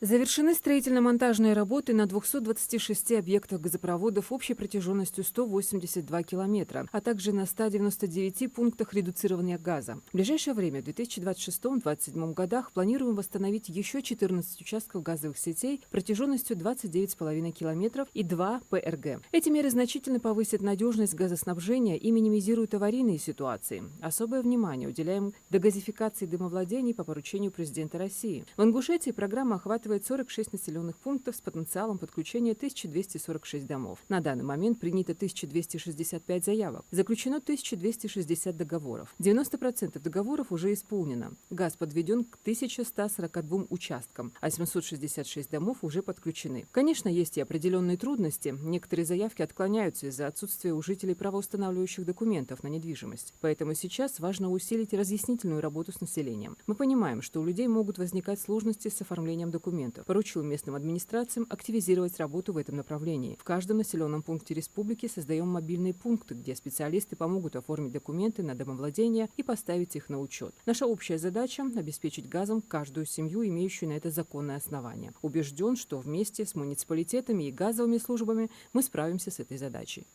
Завершены строительно-монтажные работы на 226 объектах газопроводов общей протяженностью 182 километра, а также на 199 пунктах редуцирования газа. В ближайшее время, в 2026-2027 годах, планируем восстановить еще 14 участков газовых сетей протяженностью 29,5 километров и 2 ПРГ. Эти меры значительно повысят надежность газоснабжения и минимизируют аварийные ситуации. Особое внимание уделяем дегазификации домовладений по поручению президента России. В Ингушетии программа охватывает 46 населенных пунктов с потенциалом подключения 1246 домов. На данный момент принято 1265 заявок. Заключено 1260 договоров. 90% договоров уже исполнено. Газ подведен к 1142 участкам, а 766 домов уже подключены. Конечно, есть и определенные трудности. Некоторые заявки отклоняются из-за отсутствия у жителей правоустанавливающих документов на недвижимость. Поэтому сейчас важно усилить разъяснительную работу с населением. Мы понимаем, что у людей могут возникать сложности с оформлением документов. Поручил местным администрациям активизировать работу в этом направлении. В каждом населенном пункте республики создаем мобильные пункты, где специалисты помогут оформить документы на домовладение и поставить их на учет. Наша общая задача – обеспечить газом каждую семью, имеющую на это законное основание. Убежден, что вместе с муниципалитетами и газовыми службами мы справимся с этой задачей.